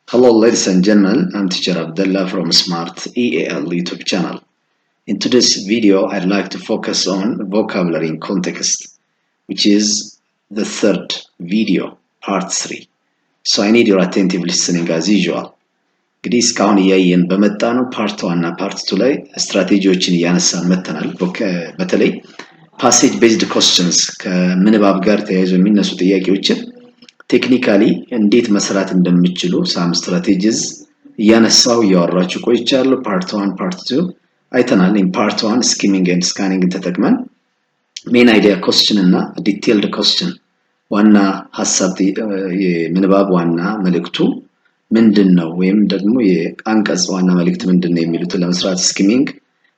Hello ladies and gentlemen, I'm teacher Abdullah from Smart EAL YouTube channel. In today's video, I'd like to focus on vocabulary in context, which is the third video, part 3. So I need your attentive listening as usual. እንግዲህ እስካሁን እያየን በመጣነው ፓርት 1 እና ፓርት 2 ላይ ስትራቴጂዎችን እያነሳን መተናል። በተለይ ፓሴጅ ቤዝድ ኮስችንስ ከምንባብ ጋር ተያይዘው የሚነሱ ጥያቄዎችን ቴክኒካሊ እንዴት መስራት እንደምትችሉ ሳም ስትራቴጂስ እያነሳው እያወራችሁ ቆይቻለሁ። ፓርት 1 ፓርት 2 አይተናል። ኢን ፓርት 1 ስኪሚንግ ኤንድ ስካኒንግ ተጠቅመን ሜን አይዲያ ኮስችን እና ዲቴይልድ ኮስችን ዋና ሐሳብ የምንባብ ዋና መልእክቱ ምንድነው ወይም ደግሞ የአንቀጽ ዋና መልእክት ምንድነው የሚሉትን ለመስራት ስኪሚንግ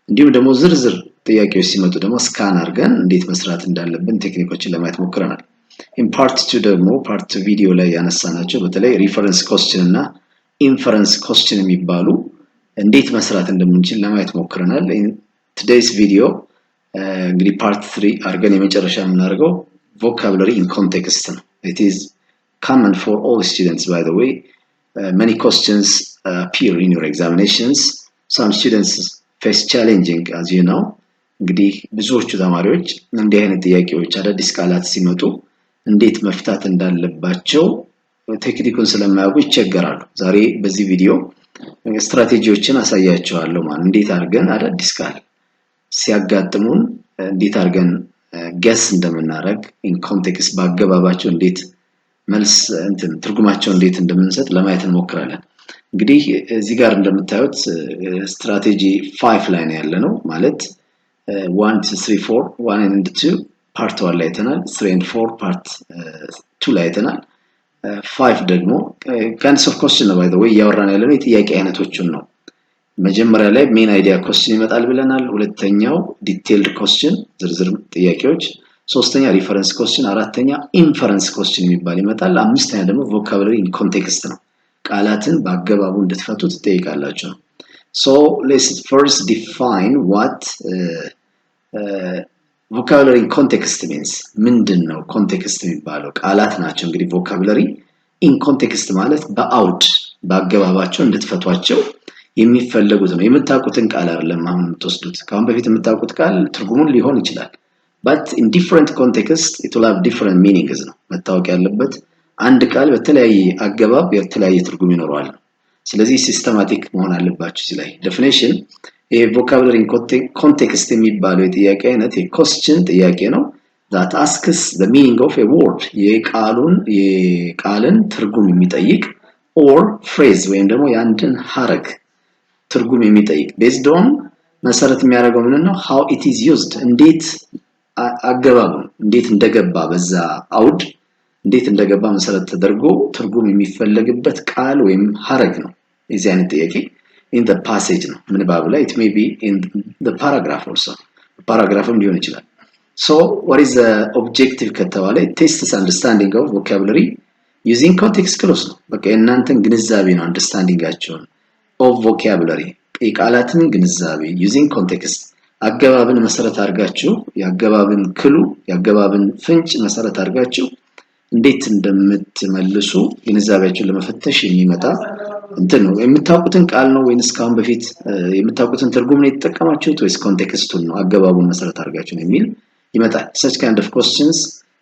እንዲሁም ደግሞ ዝርዝር ጥያቄዎች ሲመጡ ደግሞ ስካን አድርገን እንዴት መስራት እንዳለብን ቴክኒኮችን ለማየት ሞክረናል። ኢን ፓርት 2 ደግሞ ፓርት 2 ቪዲዮ ላይ ያነሳናቸው በተለይ ሪፈረንስ ኮስችን እና ኢንፈረንስ ኮስችን የሚባሉ እንዴት መስራት እንደምንችል ለማየት ሞክረናል። ኢን ቱዴይስ ቪዲዮ እንግዲህ ፓርት 3 አድርገን የመጨረሻ የምናደርገው vocabulary in context ነው። It is common for all students by the way. Many questions appear in your examinations. Some students face challenging as you know. እንግዲህ ብዙዎቹ ተማሪዎች እንዲህ አይነት ጥያቄዎች አዳዲስ ቃላት ሲመጡ እንዴት መፍታት እንዳለባቸው ቴክኒኩን ስለማያውቁ ይቸገራሉ። ዛሬ በዚህ ቪዲዮ ስትራቴጂዎችን አሳያቸዋለሁ ማለት እንዴት አድርገን አዳዲስ ቃል ሲያጋጥሙን እንዴት አድርገን ገስ እንደምናደርግ ኢን ኮንቴክስት ባገባባቸው እንዴት መልስ ትርጉማቸው እንዴት እንደምንሰጥ ለማየት እንሞክራለን። እንግዲህ እዚህ ጋር እንደምታዩት ስትራቴጂ 5 ላይ ነው ያለነው ማለት 1 2 3 4 1 and 2 ፓርት 1 ላይ አይተናል። 3 and 4 ፓርት 2 ላይ አይተናል። 5 ደግሞ kinds of question by the way ያወራን ያለነው የጥያቄ አይነቶችን ነው። መጀመሪያ ላይ ሜን አይዲያ ኮስችን ይመጣል ብለናል። ሁለተኛው ዲቴይልድ ኮስችን ዝርዝር ጥያቄዎች፣ ሶስተኛ ሪፈረንስ ኮስችን፣ አራተኛ ኢንፈረንስ ኮስችን የሚባል ይመጣል። አምስተኛ ደግሞ ቮካቡላሪ ኢን ኮንቴክስት ነው። ቃላትን በአገባቡ እንድትፈቱ ትጠይቃላችሁ ነው። So let's first define what vocabulary in context means. ምንድነው ኮንቴክስት የሚባለው? ቃላት ናቸው እንግዲህ vocabulary in context ማለት በአውድ በአገባባቸው እንድትፈቷቸው የሚፈልጉት ነው። የምታውቁትን ቃል አይደለም አሁን የምትወስዱት። ካሁን በፊት የምታውቁት ቃል ትርጉሙን ሊሆን ይችላል። but in different context it will have different meanings ነው መታወቅ ያለበት። አንድ ቃል በተለያየ አገባብ የተለያየ ትርጉም ይኖረዋል። ስለዚህ ሲስተማቲክ መሆን አለባችሁ። ሲላይ ዴፊኒሽን vocabulary in context የሚባለው የጥያቄ አይነት የኮስችን ጥያቄ ነው that asks the meaning of a word የቃልን ትርጉም የሚጠይቅ or phrase ወይም ደግሞ የአንድን ሐረግ ትርጉም የሚጠይቅ based on መሰረት የሚያደርገው ምንድነው how it is used እንዴት አገባቡ እንዴት እንደገባ በዛ አውድ እንዴት እንደገባ መሰረት ተደርጎ ትርጉም የሚፈለግበት ቃል ወይም ሐረግ ነው። እዚህ አይነት ጥያቄ in the passage ነው ምንባብ ላይ it may be in the paragraph also paragraphም ሊሆን ይችላል። so what is the objective ከተባለ tests understanding of vocabulary using context clues ነው። በቃ የእናንተን ግንዛቤ ነው አንደርስታንዲንጋቸውን of vocabulary የቃላትን ግንዛቤ using context አገባብን መሰረት አድርጋችሁ የአገባብን ክሉ የአገባብን ፍንጭ መሰረት አድርጋችሁ እንዴት እንደምትመልሱ ግንዛቤያችሁን ለመፈተሽ የሚመጣ እንትን ነው። የምታውቁትን ቃል ነው ወይስ ካሁን በፊት የምታውቁትን ትርጉም ነው የተጠቀማችሁት ወይስ ኮንቴክስቱን ነው አገባቡን መሰረት አድርጋችሁ ነው የሚል ይመጣል። such kind of questions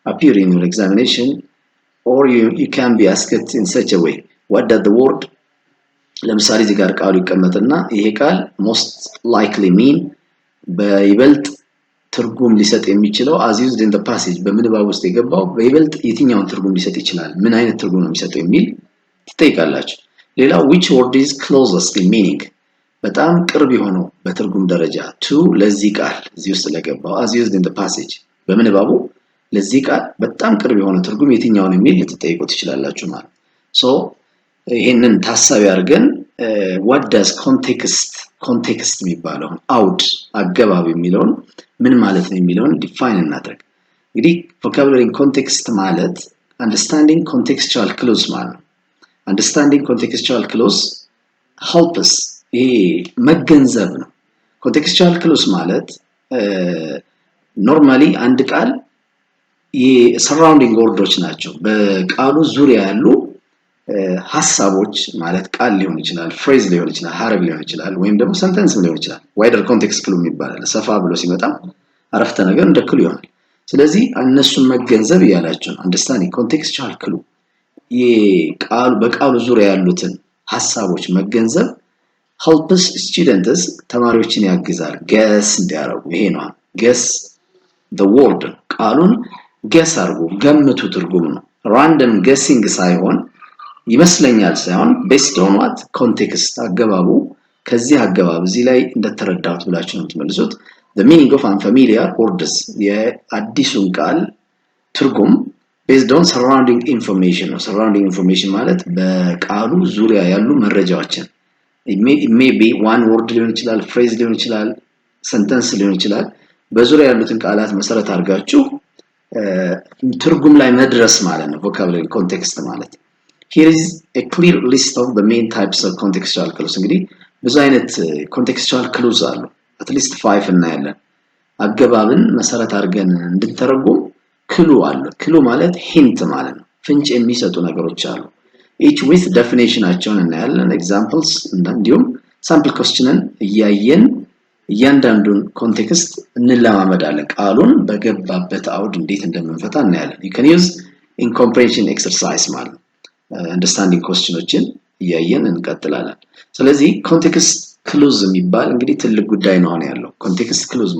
appear in your examination or you can be asked in such a way what does the word ለምሳሌ እዚህ ጋር ቃሉ ይቀመጥና ይሄ ቃል most likely mean በይበልጥ ትርጉም ሊሰጥ የሚችለው as used in the passage በምንባብ ውስጥ የገባው በይበልጥ የትኛውን ትርጉም ሊሰጥ ይችላል ምን አይነት ትርጉም ነው የሚሰጠው የሚል ትጠይቃላችሁ። ሌላው which word is closest in meaning በጣም ቅርብ የሆነው በትርጉም ደረጃ to ለዚህ ቃል እዚህ ውስጥ ለገባው as used in the passage በምንባቡ ለዚህ ቃል በጣም ቅርብ የሆነው ትርጉም የትኛው ነው የሚል ልትጠይቁት ትችላላችሁ ማለት so ይሄንን ታሳቢ አድርገን what does context የሚባለው አውድ አገባብ የሚለውን ምን ማለት ነው የሚለውን ዲፋይን እናድርግ። እንግዲህ vocabulary in context ማለት understanding contextual clues ማለት ነው። understanding contextual clues help us መገንዘብ ነው። contextual clues ማለት ኖርማሊ አንድ ቃል የሰራውንዲንግ ወርዶች ናቸው በቃሉ ዙሪያ ያሉ ሐሳቦች ማለት ቃል ሊሆን ይችላል ፍሬዝ ሊሆን ይችላል ሐረግ ሊሆን ይችላል ወይም ደግሞ ሰንተንስ ሊሆን ይችላል ዋይደር ኮንቴክስት ክሉ ይባላል ሰፋ ብሎ ሲመጣ አረፍተ ነገር እንደ ክሉ ይሆናል ስለዚህ እነሱን መገንዘብ ያላችሁ አንደርስታንዲንግ ኮንቴክስቹዋል ክሉ የቃሉ በቃሉ ዙሪያ ያሉትን ሐሳቦች መገንዘብ helps students ተማሪዎችን ያግዛል guess እንዲያረጉ ይሄ ነው guess the word ቃሉን guess አርጉ ገምቱ ትርጉም ነው random guessing ሳይሆን ይመስለኛል ሳይሆን based on what context አገባቡ ከዚህ አገባብ እዚህ ላይ እንደተረዳሁት ብላችሁ ነው ትመልሱት the meaning of unfamiliar words የአዲሱን ቃል ትርጉም based on surrounding information ነው surrounding information ማለት በቃሉ ዙሪያ ያሉ መረጃዎችን it may be one word ሊሆን ይችላል phrase ሊሆን ይችላል sentence ሊሆን ይችላል በዙሪያ ያሉትን ቃላት መሰረት አድርጋችሁ ትርጉም ላይ መድረስ ማለት ነው vocabulary context ማለት here is a clear list of the main types of contextual clues እንግዲህ ብዙ አይነት contextual clues አሉ at least 5 እናያለን አገባብን መሰረት አድርገን እንድንተረጉም ክሉ አለ ክሉ ማለት ሂንት ማለት ነው ፍንጭ የሚሰጡ ነገሮች አሉ each with definitionአቸውን እናያለን examples እንዲሁም sample questionን እያየን እያንዳንዱን ኮንቴክስት እንለማመዳለን ቃሉን በገባበት አውድ እንዴት እንደምንፈታ እናያለን you can use in comprehension exercise ማለት understanding questionዎችን እያየን እንቀጥላለን ስለዚህ context clues የሚባል እንግዲህ ትልቅ ጉዳይ ነው ያለው context clues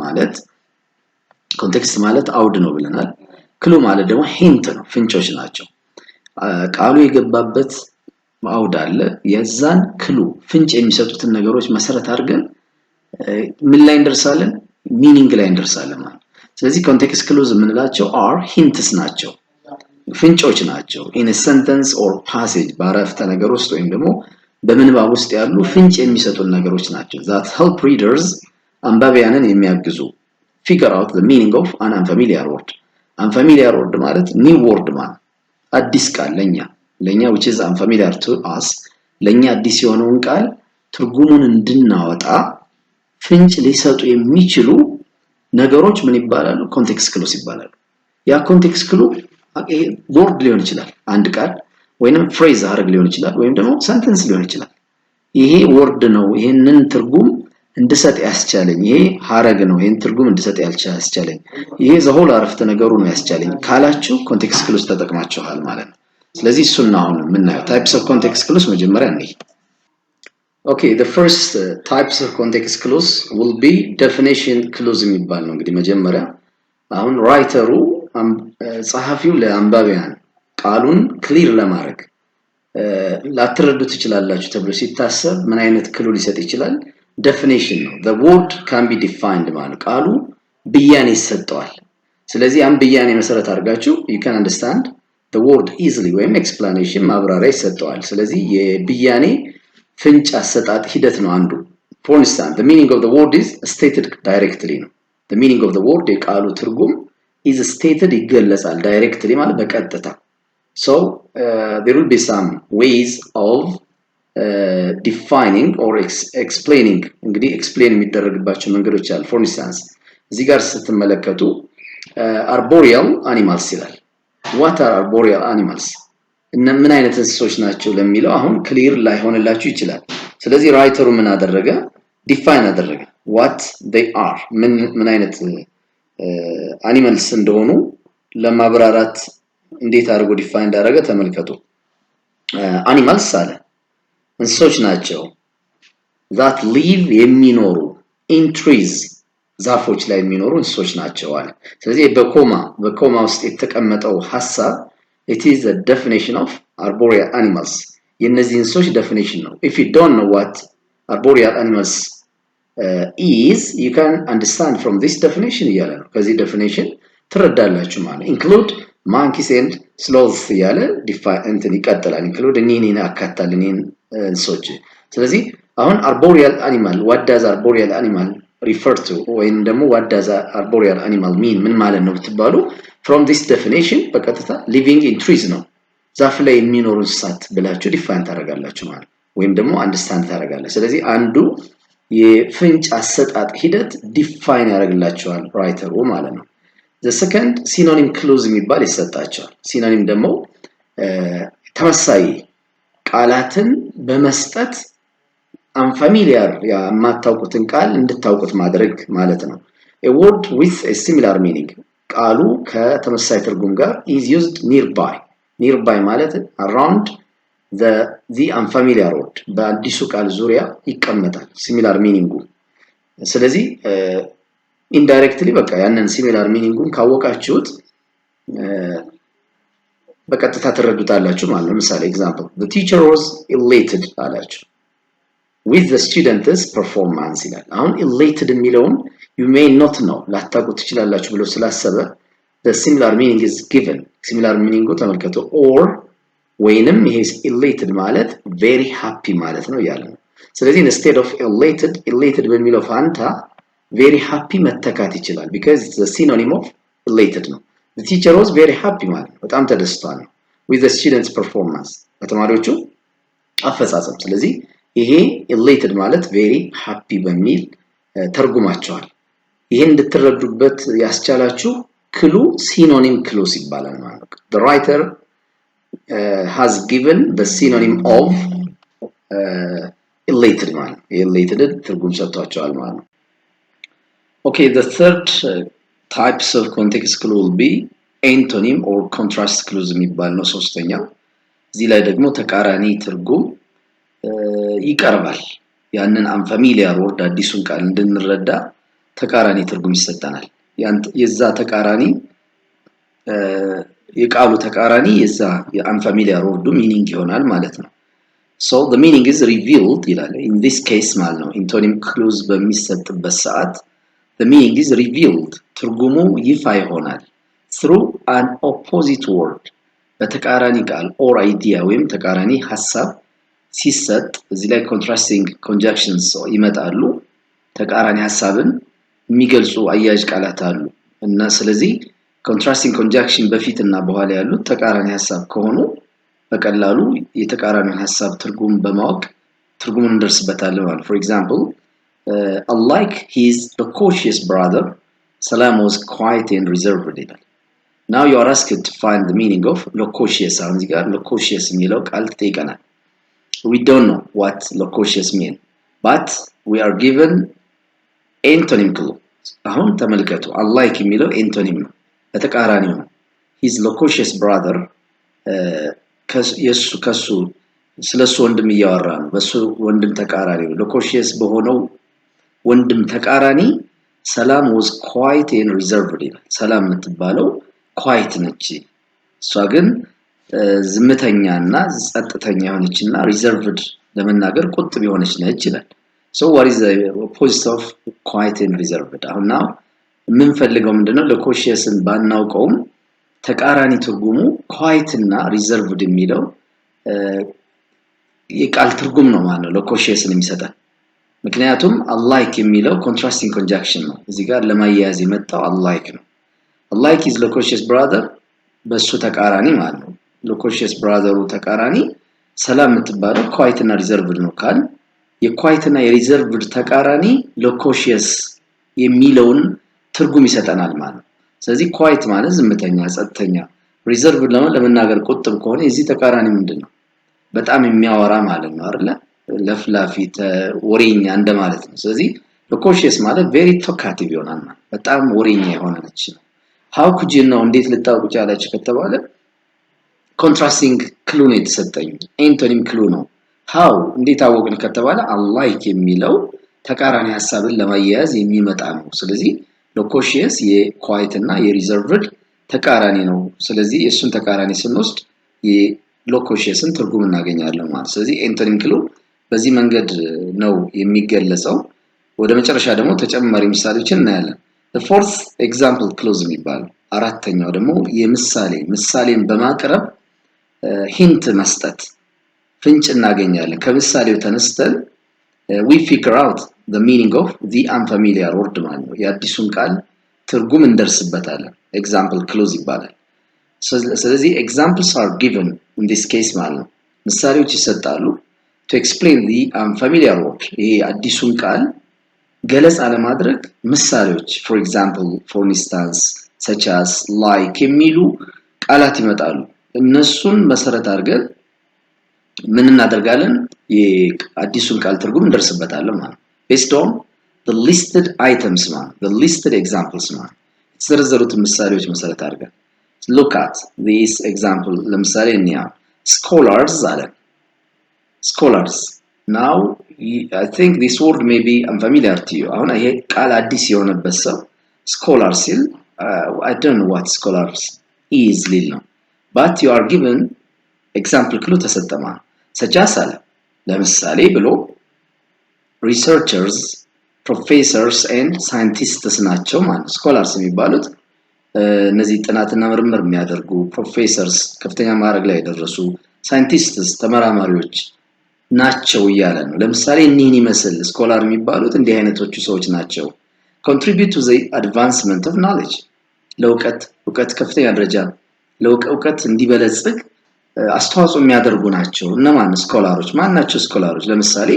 ማለት አውድ ነው ብለናል ክሉ ማለት ደግሞ ሂንት ነው ፍንጮች ናቸው ቃሉ የገባበት አውድ አለ የዛን ክሉ ፍንጭ የሚሰጡትን ነገሮች መሰረት አድርገን ምን ላይ እንደርሳለን ሚኒንግ ላይ እንደርሳለን ማለት ስለዚህ context clues የምንላቸው are hints ናቸው ፍንጮች ናቸው in a sentence or passage ባረፍተ ነገር ውስጥ ወይም ደግሞ በምንባብ ውስጥ ያሉ ፍንጭ የሚሰጡን ነገሮች ናቸው that help readers አንባቢያንን የሚያግዙ figure out the meaning of an unfamiliar word ማለት new word ማለት አዲስ ቃል ለኛ which is unfamiliar to us ለኛ አዲስ የሆነውን ቃል ትርጉሙን እንድናወጣ ፍንጭ ሊሰጡ የሚችሉ ነገሮች ምን ይባላሉ context clues ይባላሉ ያ context clue word ሊሆን ይችላል አንድ ቃል ወይንም phrase ሐረግ ሊሆን ይችላል ወይም ደግሞ sentence ሊሆን ይችላል ይሄ word ነው ይሄንን ትርጉም እንድሰጥ ያስቻለኝ ይሄ ሐረግ ነው ይሄን ትርጉም እንድሰጥ ያስቻለኝ ይሄ ዘሆል አረፍተ ነገሩ ነው ያስቻለኝ ካላችሁ context clues ተጠቅማችኋል ማለት ነው ስለዚህ እሱን አሁን ምናየው types of context clues መጀመሪያ እንይ okay the first types of context clues will be definition clues የሚባል ነው እንግዲህ መጀመሪያ አሁን ራይተሩ ጸሐፊው ለአንባቢያን ቃሉን ክሊር ለማድረግ ላትረዱት ይችላልላችሁ ተብሎ ሲታሰብ ምን አይነት ክሉ ሊሰጥ ይችላል definition ነው the word can be defined ማለት ቃሉ ብያኔ ይሰጠዋል ስለዚህ ያን ብያኔ መሰረት አድርጋችሁ you can understand the word easily ወይም explanation ማብራሪያ ይሰጠዋል ስለዚህ የብያኔ ፍንጭ አሰጣጥ ሂደት ነው አንዱ for instance the meaning of the word is stated directly ነው the meaning of the word የቃሉ ትርጉም is stated ይገለጻል directly ማለት በቀጥታ so there will be some ways of defining or explaining እንግዲህ explain የሚደረግባቸው መንገዶች አሉ for instance እዚህ ጋር ስትመለከቱ arboreal animals ይላል what are arboreal animals እና ምን አይነት እንስሶች ናቸው ለሚለው አሁን ክሊር ላይ ሆነላችሁ ይችላል ስለዚህ ራይተሩ ምን አደረገ ዲፋይን አደረገ what they are ምን አይነት animals እንደሆኑ ለማብራራት እንዴት አድርጎ ዲፋይን እንዳደረገ ተመልከቱ animals አለ እንስሶች ናቸው that live የሚኖሩ in trees ዛፎች ላይ የሚኖሩ እንስሶች ናቸው አለ ስለዚህ በኮማ ውስጥ የተቀመጠው ሐሳብ it is a definition of arboreal animals የነዚህ እንስሶች definition ነው if you don't know what arboreal animals is you can understand from this definition እያለ ነው ከዚህ definition ትረዳላችሁ ማለት include monkeys and sloths እያለ define ይቀጥላል include እኔን አካታል እኔን እንስሶች ስለዚህ አሁን arboreal animal what does arboreal animal refer to ወይም ደግሞ what does arboreal animal mean ምን ማለት ነው ብትባሉ from this definition በቀጥታ living in trees ነው ዛፍ ላይ የሚኖሩ እንስሳት ብላችሁ ዲፋይን ታደርጋላችሁ ማለት ወይም ደግሞ አንደርስታንድ ታደርጋላችሁ ስለዚህ አንዱ የፍንጭ አሰጣጥ ሂደት ዲፋይን ያደርግላችኋል ራይተሩ ማለት ነው the second synonym clues የሚባል ይሰጣቸዋል synonym ደግሞ ተመሳሳይ ቃላትን በመስጠት unfamiliar የማታውቁትን ቃል እንድታውቁት ማድረግ ማለት ነው። a word with a similar meaning ቃሉ ከተመሳሳይ ትርጉም ጋር is used nearby ማለት around the unfamiliar word በአዲሱ ቃል ዙሪያ ይቀመጣል similar meaning ስለዚህ indirectly በቃ ያንን similar meaning ካወቃችሁት በቀጥታ ትረዱታላችሁ ማለት ነው። ምሳሌ example the teacher was elated አላችሁ with the student's performance ይላል። አሁን elated የሚለውን you may not know ላታውቁት ትችላላችሁ ብሎ ስላሰበ the similar meaning is given similar meaning ተመልከቱ or ወይንም ይሄ elated ማለት very happy ማለት ነው ያለ ነው። ስለዚህ instead of elated በሚለው ፋንታ very happy መተካት ይችላል because it's the synonym of elated ነው። the teacher was very happy ማለት ነው በጣም ተደስቷል ነው with the students performance በተማሪዎቹ አፈጻጸም። ስለዚህ ይሄ elated ማለት very happy በሚል ተርጉማቸዋል። ይሄን እንድትረዱበት ያስቻላችሁ ክሉ synonym clause ይባላል ማለት ነው። the writer has given the synonym of elated ማለት ነው። elated ትርጉም ሰጥቷቸዋል ማለት ነው። okay the third types of context clue will be antonym or contrast clues የሚባል ነው ሶስተኛው። እዚህ ላይ ደግሞ ተቃራኒ ትርጉም ይቀርባል። ያንን unfamiliar word አዲሱን ቃል እንድንረዳ ተቃራኒ ትርጉም ይሰጣናል። የዛ ተቃራኒ የቃሉ ተቃራኒ የዛ የunfamiliar word meaning ይሆናል ማለት ነው። so the meaning is revealed ይላል in this case ማለት ነው። antonym clues በሚሰጥበት ሰዓት the meaning is revealed ትርጉሙ ይፋ ይሆናል through an opposite word በተቃራኒ ቃል or idea ወይም ተቃራኒ ሐሳብ ሲሰጥ እዚህ ላይ contrasting conjunctions ይመጣሉ። ተቃራኒ ሐሳብን የሚገልጹ አያያዥ ቃላት አሉ እና ስለዚህ contrasting conjunction በፊትና በኋላ ያሉት ተቃራኒ ሐሳብ ከሆኑ በቀላሉ የተቃራኒውን ሐሳብ ትርጉም በማወቅ ትርጉሙን እንደርስበታለን ማለት for example unlike his loquacious brother Salam was quiet and reserved ይላል። now you are asked to find the meaning of loquacious አሁን እዚህ ጋር loquacious የሚለው ቃል ተጠይቀናል። we don't know what loquacious mean but we are given antonym clue አሁን ተመልከቱ unlike የሚለው antonym ነው በተቃራኒው ነው his loquacious brother ከሱ ስለሱ ወንድም እያወራ ነው በሱ ወንድም ተቃራኒ ነው loquacious በሆነው ወንድም ተቃራኒ ሰላም was quiet and reserved ይላል። ሰላም የምትባለው quiet ነች እሷ ግን ዝምተኛና ጸጥተኛ የሆነችና reserved ለመናገር ቁጥብ የሆነች ነች ይላል። so what is the opposite of quiet and reserved አሁን ነው የምንፈልገው ምንድነው loquaciousን ባናውቀውም ተቃራኒ ትርጉሙ quiet እና reserved የሚለው የቃል ትርጉም ነው ማለት ነው loquaciousን የሚሰጠን ምክንያቱም unlike የሚለው contrasting conjunction ነው እዚህ ጋር ለማያያዝ የመጣው unlike ነው unlike his loquacious brother በሱ ተቃራኒ ማለት ነው loquacious brother ተቃራኒ ሰላም የምትባለው quiet እና reserved ነው ካል የquiet እና የreserved ተቃራኒ loquacious የሚለውን ትርጉም ይሰጠናል ማለት ነው ስለዚህ quiet ማለት ዝምተኛ ጸጥተኛ reserved ለመናገር ቁጥብ ከሆነ እዚህ ተቃራኒ ምንድነው በጣም የሚያወራ ማለት ነው አይደል ለፍላፊ ወሬኛ እንደማለት ነው ስለዚህ loquacious ማለት very talkative ይሆናል በጣም ወሬኛ የሆነ ነች how could you know እንዴት ልታውቁ ቻላችሁ ከተባለ contrasting clue ነው የተሰጠኝ antonym clue ነው how እንዴት አወቅን ከተባለ unlike የሚለው ተቃራኒ ሐሳብን ለማያያዝ የሚመጣ ነው ስለዚህ loquacious የquiet እና የreserved ተቃራኒ ነው ስለዚህ እሱን ተቃራኒ ስንወስድ የloquaciousን ትርጉም እናገኛለን ማለት ስለዚህ antonym clue በዚህ መንገድ ነው የሚገለጸው ወደ መጨረሻ ደግሞ ተጨማሪ ምሳሌዎችን እናያለን the fourth example clause የሚባለው አራተኛው ደግሞ ምሳሌን በማቅረብ hint መስጠት ፍንጭ እናገኛለን ከምሳሌው ተነስተን we figure out the meaning of the unfamiliar word ማለት ነው የአዲሱን ቃል ትርጉም እንደርስበታለን example clause ይባላል ስለዚህ examples are given in this case ማለት ነው ምሳሌዎች ይሰጣሉ to explain the unfamiliar word ይሄ አዲሱን ቃል ገለጻ ለማድረግ ምሳሌዎች for example for instance such as like የሚሉ ቃላት ይመጣሉ እነሱን መሰረት አድርገን ምን እናደርጋለን? የአዲሱን ቃል ትርጉም እንደርስበታለን ማለት based on the listed items ማለት the listed examples ማለት የተዘረዘሩትን ምሳሌዎች መሰረት አድርገን look at this example ለምሳሌ እንያ scholars አለ scholars now I think this word may be unfamiliar to you አሁን ይሄ ቃል አዲስ የሆነበት ሰው scholars ሲል I don't know what scholars is ሊል ነው but you are given example ክሉ ተሰጠማ such as አለ ለምሳሌ ብሎ researchers professors and scientists ናቸው ማለት scholars የሚባሉት እነዚህ ጥናትና ምርምር የሚያደርጉ ፕሮፌሰርስ ከፍተኛ ማዕረግ ላይ የደረሱ ሳይንቲስትስ ተመራማሪዎች ናቸው ይያለ ነው ለምሳሌ እነኚህ ይመስል ስኮላር የሚባሉት እንዲህ አይነቶቹ ሰዎች ናቸው contribute to the advancement of knowledge ለእውቀት ከፍተኛ ደረጃ ለእውቀት እንዲበለጽግ አስተዋጽኦ የሚያደርጉ ናቸው እነማን ስኮላሮች ማን ናቸው ስኮላሮች ለምሳሌ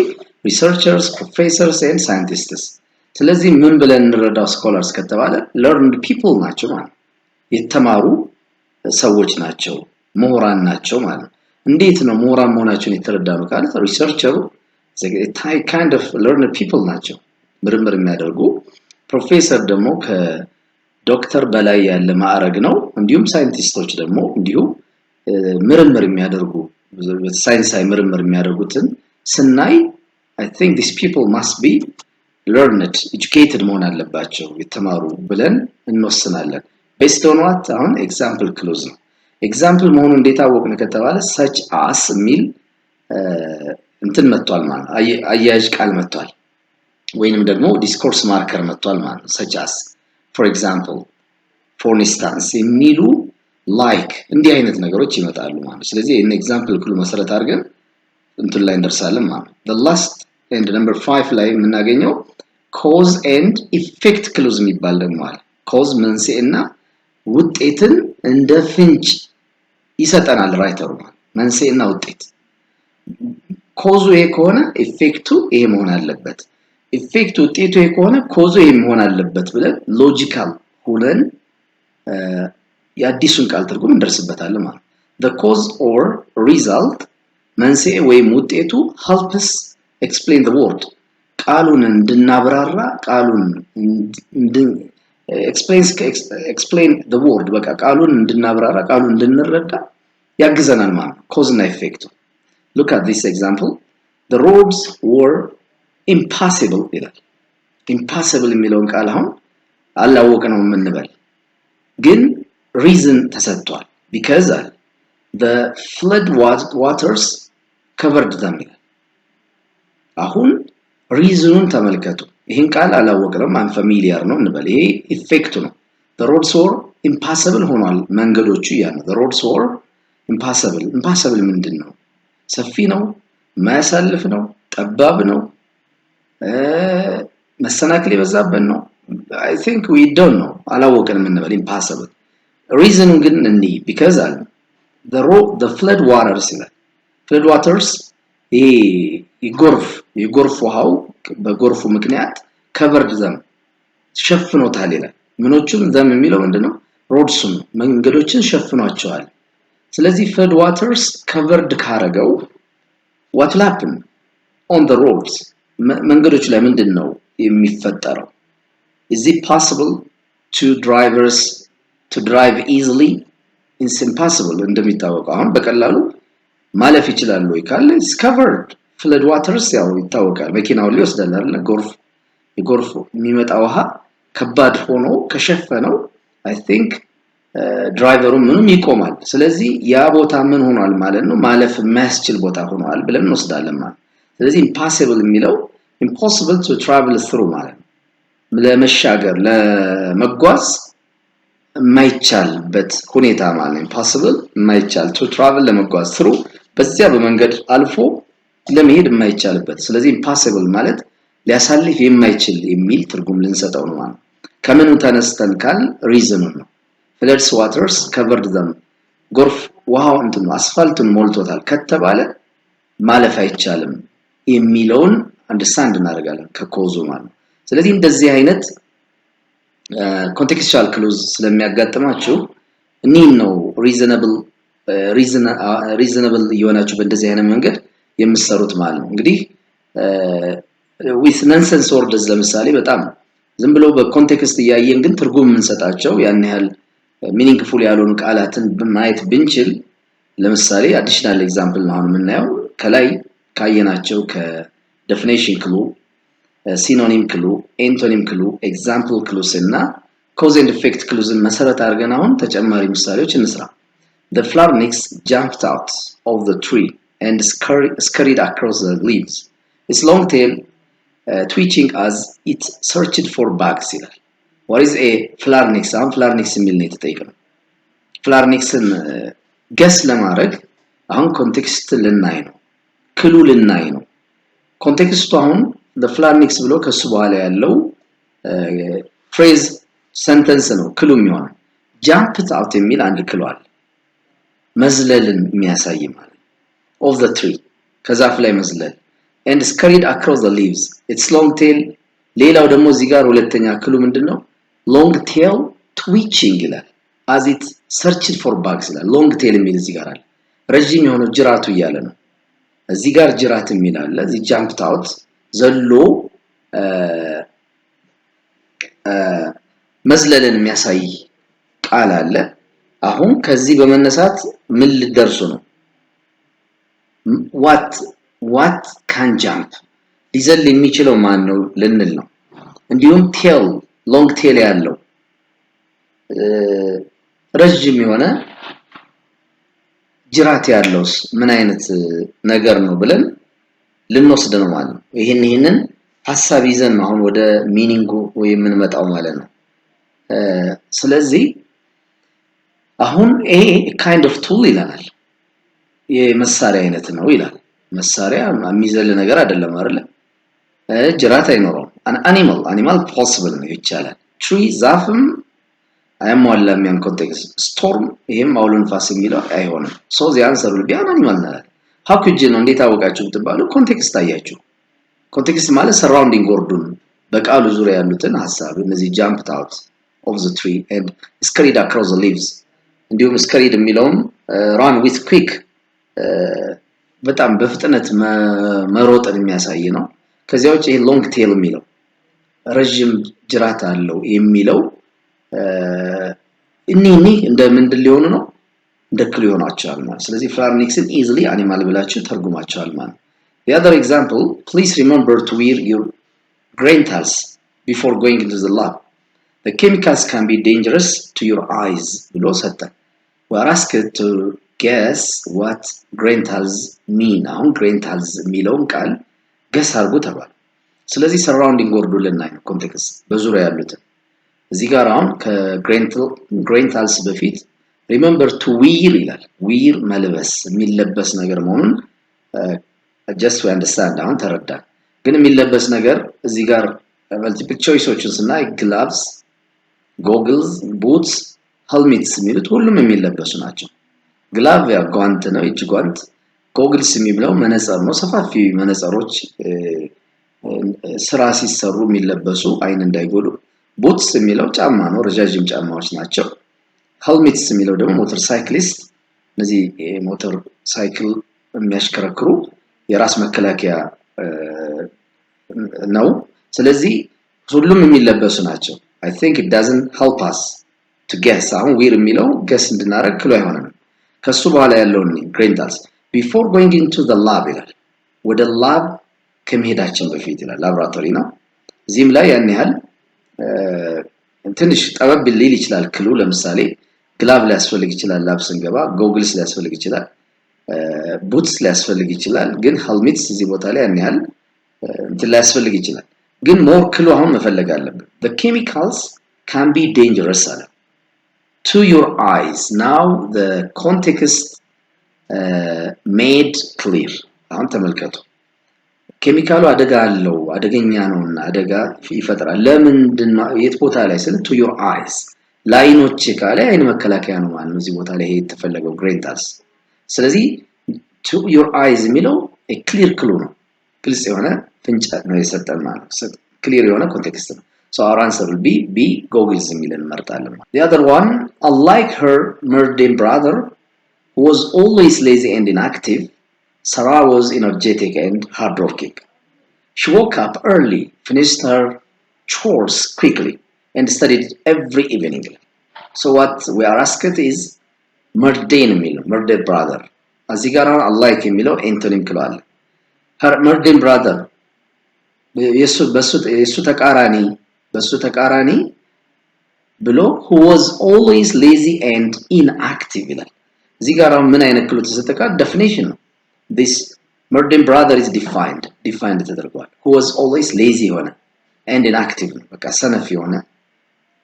researchers professors and scientists ስለዚህ ምን ብለን እንረዳው ስኮላርስ ከተባለ learned people ናቸው ማለት የተማሩ ሰዎች ናቸው ምሁራን ናቸው ማለት እንዴት ነው ምሁራን መሆናቸውን የተረዳነው ካለ ሪሰርቸሩ kind of learned people ናቸው ምርምር የሚያደርጉ ፕሮፌሰር ደግሞ ከዶክተር በላይ ያለ ማዕረግ ነው እንዲሁም ሳይንቲስቶች ደግሞ እንዲሁ ምርምር የሚያደርጉ ሳይንሳዊ ምርምር የሚያደርጉትን ስናይ I think these people must be learned educated መሆን አለባቸው የተማሩ ብለን እንወስናለን based on what አሁን example close ነው example መሆኑ እንዴት አወቅን ከተባለ such as ሚል እንትን መጥቷል ማለት አያያዥ ቃል መጥቷል ወይንም ደግሞ discourse marker መጥቷል ማለት such as for example for instance የሚሉ like እንዲህ አይነት ነገሮች ይመጣሉ ማለት ስለዚህ ይሄን example ክሉ መሰረት አድርገን እንትን ላይ እንደርሳለን ማለት the last and number 5 ላይ የምናገኘው cause and effect clause የሚባል ደግሞ አለ cause መንስኤና ውጤትን እንደ ፍንጭ ይሰጠናል ራይተሩ መንስኤና ውጤት cause ይሄ ከሆነ effectቱ ይሄ መሆን አለበት effect ውጤቱ ይሄ ከሆነ cause ይሄ መሆን አለበት ብለን ሎጂካል ሆነን የአዲሱን ቃል ትርጉም እንደርስበታለን ማለት the cause or result መንስኤ ወይም ውጤቱ helps explain the word ቃሉን እንድናብራራ ቃሉን explain the word በቃ ቃሉን እንድናብራራ ቃሉን እንድንረዳ ያግዘናል ማለት cause እና effect look at this example the roads were impassable ይላል impassable የሚለውን ቃል አሁን አላወቅነው እንበል ግን reason ተሰጥቷል because the flood waters covered them አሁን reasonun ተመልከቱ ይሄን ቃል አላወቅንም unfamiliar ነው እንበል ይሄ ኢፌክቱ ነው the roads were impassable ሆኗል መንገዶቹ ያን the roads were impassable ምንድነው ሰፊ ነው ማያሳልፍ ነው ጠባብ ነው መሰናክል የበዛበት ነው I think we don't know አላወቅንም እንበል impassable reason ግን እንይ because the flood waters flood waters የጎርፍ ውሃው በጎርፉ ምክንያት covered them ሸፍኖታል ይላል ምኖቹም them የሚለው ምንድነው roadsን መንገዶችን ሸፍኗቸዋል ስለዚህ flood waters covered ካረገው what will happen on the roads መንገዶች ላይ ምንድነው የሚፈጠረው is it possible to drivers to drive easily it's impossible እንደሚታወቀው አሁን በቀላሉ ማለፍ ይችላል ወይ ካለ is covered flood waters ያው ይታወቃል መኪናው ሊወስዳል አይደል የጎርፍ የሚመጣ ውሃ ከባድ ሆኖ ከሸፈነው I think ድራይቨሩ ምንም ይቆማል ስለዚህ ያ ቦታ ምን ሆኗል ማለት ነው ማለፍ የማያስችል ቦታ ሆኗል ብለን እንወስዳለን ማለት ስለዚህ impossible የሚለው impossible to travel through ማለት ነው ለመሻገር ለመጓዝ የማይቻልበት ሁኔታ ማለት ነው impossible የማይቻል to travel ለመጓዝ through በዚያ በመንገድ አልፎ ለመሄድ የማይቻልበት ስለዚህ impossible ማለት ሊያሳልፍ የማይችል የሚል ትርጉም ልንሰጠው ነው ማለት ከመኑ ተነስተን ካል reason ነው flood waters covered them ጎርፍ ውሃው እንትን አስፋልቱን ሞልቶታል ከተባለ ማለፍ አይቻልም የሚለውን አንደርስታንድ እናደርጋለን ከኮዙ ማለት ስለዚህ እንደዚህ አይነት contextual clause ስለሚያጋጥማችሁ እኒን ነው reasonable reasonable የሆናችሁ በእንደዚህ አይነት መንገድ የምትሰሩት ማለት ነው እንግዲህ with nonsense words ለምሳሌ በጣም ዝም ብሎ በኮንቴክስት ያያየን ግን ትርጉም የምንሰጣቸው ያን ያህል meaningful ያልሆኑ ቃላትን በማየት ብንችል ለምሳሌ additional example ነው አሁን የምናየው ከላይ ካየናቸው ከdefinition clue synonym clue antonym clue example clues እና cause and effect clues መሰረት አድርገን አሁን ተጨማሪ ምሳሌዎች እንስራ The pharynx jumped out of the tree and scurried across the leaves. Its long tail twitching as it searched for bugs. What is a pharynx? አሁን pharynx የሚል ነው የተጠየቀው pharynxን guess ለማድረግ አሁን ኮንቴክስት ልናይ ነው ክሉ ልናይ ነው ኮንቴክስቱ አሁን the pharynx ብሎ ከሱ በኋላ ያለው phrase sentence ነው ክሉ የሚሆነው jumped out የሚል አንድ ክሉ አለ መዝለልን የሚያሳይ ማለት of the tree ከዛፍ ላይ መዝለል and scurried across the leaves its long tail ሌላው ደግሞ እዚህ ጋር ሁለተኛ ክሉ ምንድነው long tail twitching ይላል as it searched for bugs ይላል long tail የሚል እዚህ ጋር አለ ረጅም የሆነው ጅራቱ እያለ ነው እዚህ ጋር ጅራት የሚል አለ እዚህ jumped out ዘሎ መዝለልን የሚያሳይ ቃል አለ አሁን ከዚህ በመነሳት ምን ልደርሱ ነው what can jump ሊዘል የሚችለው ማን ነው ልንል ነው እንዲሁም tail long tail ያለው ረጅም የሆነ ጅራት ያለውስ ምን አይነት ነገር ነው ብለን ልንወስድ ነው ማለት ነው ይሄንን ሐሳብ ይዘን ነው አሁን ወደ ሚኒንጉ ወይ የምንመጣው ማለት ነው ስለዚህ አሁን ይሄ kind of tool ይላል የመሳሪያ አይነት ነው ይላል መሳሪያ የሚዘል ነገር አይደለም አይደል ጅራት አይኖርም an animal possible ነው ይቻላል tree ዛፍም አያሟላም ያን ኮንቴክስት storm ይሄም አውሎ ንፋስ የሚለው አይሆንም so the answer will be an animal ነው how could you know እንዴት አወቃችሁ ብትባሉ ኮንቴክስት አያችሁ ኮንቴክስት ማለት surrounding ወርዱን በቃሉ ዙሪያ ያሉትን ሐሳብ እነዚህ jumped out of the tree and scurried across the leaves እንዲሁም scurried የሚለውም run with quick በጣም በፍጥነት መሮጥን የሚያሳይ ነው ከዚያው ይሄ long tail የሚለው ረጅም ጅራት አለው የሚለው እኒኒ እንደ ምንድን ሊሆኑ ነው እንደ ክሉ ይሆናቸዋል ማለት ስለዚህ pharynxን easily animal ብላችሁ ተርጉማቸዋል ማለት The other example, please remember to wear your granitals before going into the lab. The chemicals can be dangerous to your eyes. Below said we are asked to guess what granitals mean. Now granitals ሚለውን ቃል guess አድርጉ ተባለ። ስለዚህ surrounding ወርዱ ልናይ ነው ኮንቴክስት በዙሪያ ያሉትን እዚህ ጋር አሁን ከgranitals በፊት remember to wear ይላል wear መልበስ የሚለበስ ነገር መሆኑን just to understand አሁን ተረዳ ግን የሚለበስ ነገር እዚህ ጋር multiple choiceዎችን ስናይ gloves goggles boots helmets የሚሉት ሁሉም የሚለበሱ ናቸው glove ያ ጓንት ነው እጅ ጓንት goggles የሚለው መነጽር ነው ሰፋፊ መነጽሮች ስራ ሲሰሩ የሚለበሱ አይን እንዳይጎዱ boots የሚለው ጫማ ነው ረጃጅም ጫማዎች ናቸው helmets የሚለው ደግሞ ሞተር ሳይክሊስት እነዚህ ሞተር ሳይክል የሚያሽከረክሩ የራስ መከላከያ ነው ስለዚህ ሁሉም የሚለበሱ ናቸው I think it doesn't help us to guess አሁን wear የሚለው guess እንድናረግ ክሉ አይሆንም ከሱ በኋላ ያለውን granitals before going into the lab ይላል ወደ lab ከመሄዳችን በፊት ይላል ላብራቶሪ ነው እዚህም ላይ ያን ያህል ትንሽ ጠበብ ሊል ይችላል ክሉ ለምሳሌ ግላቭ ሊያስፈልግ ይችላል ላብ ስንገባ goggles ሊያስፈልግ ይችላል boots ሊያስፈልግ ይችላል ግን helmets እዚህ ቦታ ላይ ያን ያህል እንትን ሊያስፈልግ ይችላል ግን more ክሉ አሁን መፈለግ አለብን the chemicals can be dangerous to your eyes now the context made clear አሁን ተመልከቱ ኬሚካሉ አደጋ አለው አደገኛ ነውና አደጋ ይፈጥራል ለምንድነው የት ቦታ ላይ ስለ to your eyes ላይኖች ካለ አይን መከላከያ ነው ማለት ነው እዚህ ቦታ ላይ የተፈለገው granitals ስለዚህ to your eyes የሚለው a clear clue ነው ግልጽ የሆነ ፍንጭ ነው የሰጠን ማለት ነው clear የሆነ ኮንቴክስት ነው so our answer will be B goggles የሚልን እንመርጣለን the other one unlike her murdered brother who was always lazy and inactive, Sarah was energetic and hardworking. She woke up early, finished her chores quickly, and studied every evening. So what we are asked is Murdain የሚለው Murdain brother እዚህ ጋር አሁን unlike የሚለው ኤንቶኒም ክሏል her Murdain brother የሱ ተቃራኒ ብሎ who was always lazy and inactive ይላል እዚህ ጋር አሁን ምን አይነት ክሉ ተሰጠካ definition ነው this Murdain brother is defined ተደርጓል who was always lazy የሆነ and inactive በቃ ሰነፍ የሆነ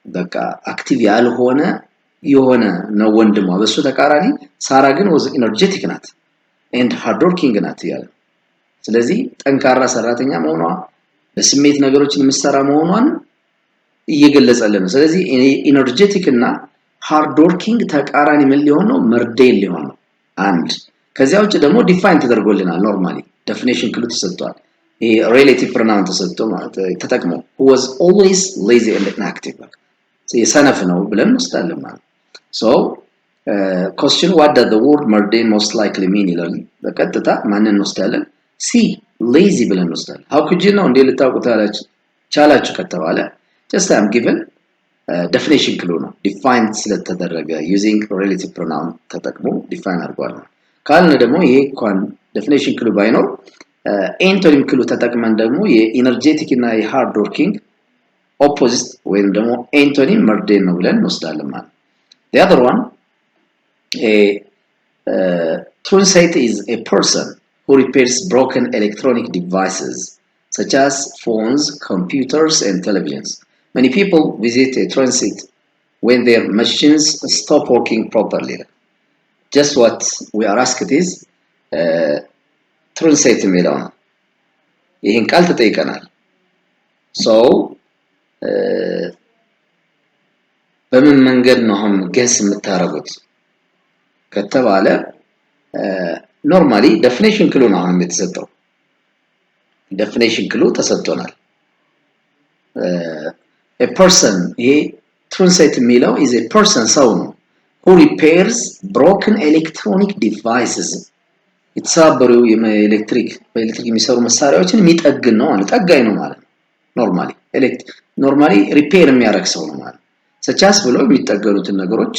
በቃ አክቲቭ ያልሆነ የሆነ ነው ወንድሟ በሱ ተቃራኒ ሳራ ግን was energetic ናት and hardworking ናት ያለ ስለዚህ ጠንካራ ሰራተኛ መሆኗ በስሜት ነገሮችን የምትሰራ መሆኗን እየገለጸልን ነው ስለዚህ energetic እና hardworking ተቃራኒ ምን ሊሆን ነው መርዴን ሊሆን ነው አንድ ከዚያው ውጭ ደግሞ ዲፋይን ተደርጎልናል ኖርማሊ ዴፊኒሽን ክሉ ተሰጥቷል ይሄ ሪሌቲቭ ፕሮናውን ተሰጥቶ ማለት ተጠቅሞ who was always lazy and inactive የሰነፍ ነው ብለን እንወስዳለን ማለት so question what does the word mundane most likely mean ይላል በቀጥታ ማንን እንወስዳለን c lazy ብለን እንወስዳለን how could you know እንዴ ልታውቁት ቻላችሁ ከተባለ just I'm given definition clue ነው define ስለተደረገ using relative pronoun ተጠቅሞ define አድርጓል ካልን ደግሞ ይሄ እንኳን definition clue ባይኖር antonym clue ተጠቅመን ደግሞ የኤነርጄቲክ እና የሃርድ ወርኪንግ opposite ወይም ደግሞ antonym mundane ነው ብለን እንወስዳለን ማለት the other one truncate is a person who repairs broken electronic devices such as phones, computers and televisions. Many people visit a truncate when their machines stop working properly. Just what we are asked is truncate የሚለው ይሄን ቃል ተጠይቀናል so በምን መንገድ ነው አሁን ገስ የምታረጉት ከተባለ ኖርማሊ ዴፊኒሽን ክሉ ነው አሁን የተሰጠው ዴፊኒሽን ክሉ ተሰጥቶናል a person ይሄ truncate የሚለው is a person ሰው ነው who repairs broken electronic devices የተሰበሩ በኤሌክትሪክ የሚሰሩ መሳሪያዎችን የሚጠግን ነው ማለት ጠጋኝ ነው ማለት ኖርማሊ ሪፔር የሚያደርግ ሰው ነው ማለት such as ብሎ የሚጠገኑትን ነገሮች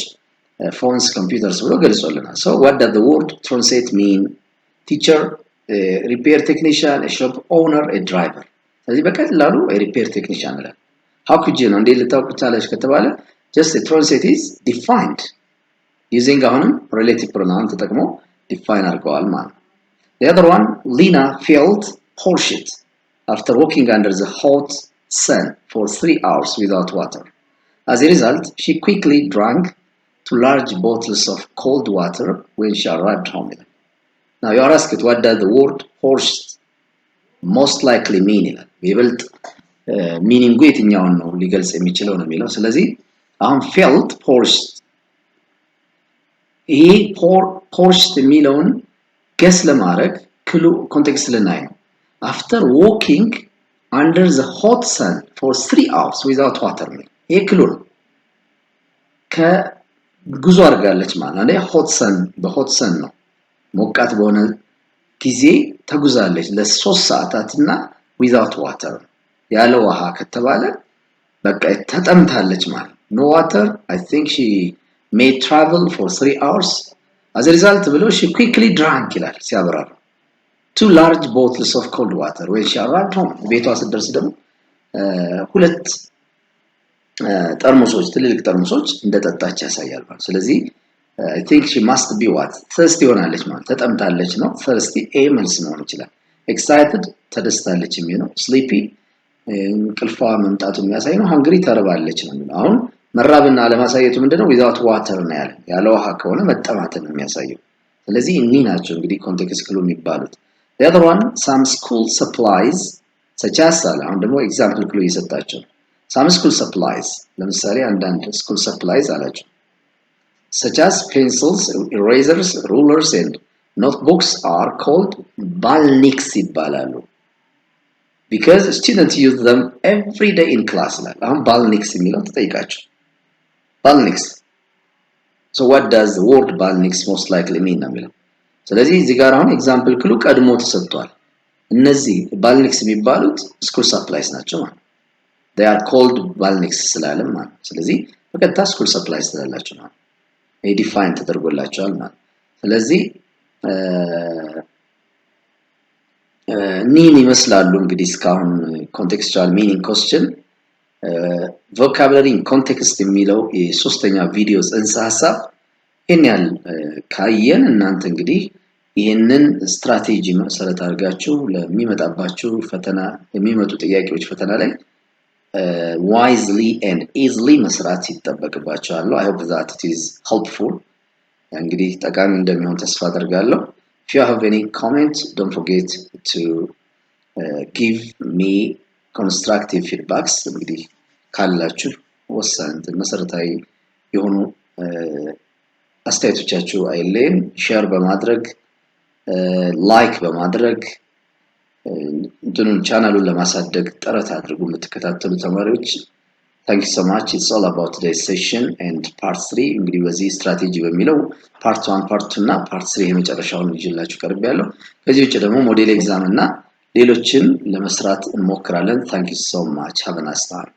phones computers ብሎ ገልጾልናል so what does the word truncate mean teacher repair technician a shop owner a driver ስለዚህ በቀላሉ repair technician ነው how could you know እንዴ ልታውቁ ቻለሽ ከተባለ just a truncate is defined using አሁንም relative pronoun ተጠቅሞ define አድርገዋል ማለት the other one Lena felt horseshit after walking under the hot sun for 3 hours without water as a result she quickly drank 2 large bottles of cold water when she arrived home now you are asked what does the word horseshit most likely mean ይላል ይበልጥ ሚኒንጉ የትኛውን ነው ሊገልጽ የሚችለው ነው የሚለው ስለዚህ አሁን felt horseshit ይሄ horseshit የሚለውን ገስ ለማድረግ ክሉ ኮንቴክስት ልናይ ነው after walking under the hot sun for 3 hours without water ይሄ ክሉ ነው ከጉዞ አድርጋለች ማለት ነው hot sun በhot sun ነው ሞቃት በሆነ ጊዜ ተጉዛለች ለ3 ሰዓታትና without water ያለ ውሃ ከተባለ በቃ ተጠምታለች ማለት no water I think she may travel for 3 hours as a result ብሎ she quickly drank ይላል ሲያበራራ 2 large bottles of cold water when she arrived home ቤቷ ስትደርስ ደግሞ ሁለት ጠርሙሶች ትልልቅ ጠርሙሶች እንደጠጣች ያሳያል ማለት ስለዚህ I think she must be what thirsty ሆናለች ማለት ተጠምታለች ነው thirsty a መልስ ነው ይችላል excited ተደስታለች የሚለው sleepy እንቅልፏ መምጣቱ የሚያሳይ ነው hungry ተርባለች ነው አሁን መራብና ለማሳየቱ ምንድነው without water ነው ያለ ውሃ ከሆነ መጠማትን ነው የሚያሳየው ስለዚህ እኚህ ናቸው እንግዲህ ኮንቴክስት ክሉ የሚባሉት the other one some school supplies such as አሁን ደግሞ ኤግዛምፕል ክሉ እየሰጣቸው some school supplies ለምሳሌ አንዳንድ school supplies አላቸው such as pencils erasers rulers and notebooks are called balniks ይባላሉ because students use them every day in class አሁን balniks የሚለው ተጠይቃቸው balniks So what does the word balnics most likely mean ነው የሚለው። ስለዚህ እዚህ ጋር አሁን ኤግዛምፕል ክሉ ቀድሞ ተሰጥቷል። እነዚህ ባልኒክስ የሚባሉት ስኩል ሰፕላይስ ናቸው ማለት they are called balnics ስላለም ማለት ስለዚህ በቀጥታ ስኩል ሰፕላይስ ስላላቸው ማለት ዲፋይን ተደርጎላቸዋል ማለት ስለዚህ ኒን ይመስላሉ እንግዲህ እስካሁን ኮንቴክስቹዋል ሚኒንግ ኮስችን ቮካብላሪ ኮንቴክስት የሚለው የሶስተኛ ቪዲዮ ጽንሰ ሐሳብ ይሄን ካየን እናንተ እንግዲህ ይሄንን ስትራቴጂ መሰረት አድርጋችሁ ለሚመጣባችሁ ፈተና የሚመጡ ጥያቄዎች ፈተና ላይ wisely and easily መስራት ይጠበቅባችኋል። I hope that it is helpful እንግዲህ ጠቃሚ እንደሚሆን ተስፋ አደርጋለሁ። If you have any comments, don't forget to give me constructive feedbacks. እንግዲህ ካላችሁ ወሳኝ መሰረታዊ የሆኑ አስተያየቶቻችሁ አይለይም። ሼር በማድረግ ላይክ በማድረግ እንትኑን ቻናሉን ለማሳደግ ጥረት አድርጉ የምትከታተሉ ተማሪዎች። Thank you so much. It's all about today's session and part 3 እንግዲህ በዚህ ስትራቴጂ በሚለው part 1 part 2 እና part 3 የመጨረሻውን ይዤላችሁ ቀርቤያለሁ። ከዚህ ውጭ ደግሞ ሞዴል ኤግዛም እና ሌሎችን ለመስራት እንሞክራለን። Thank you so much. Have a nice time.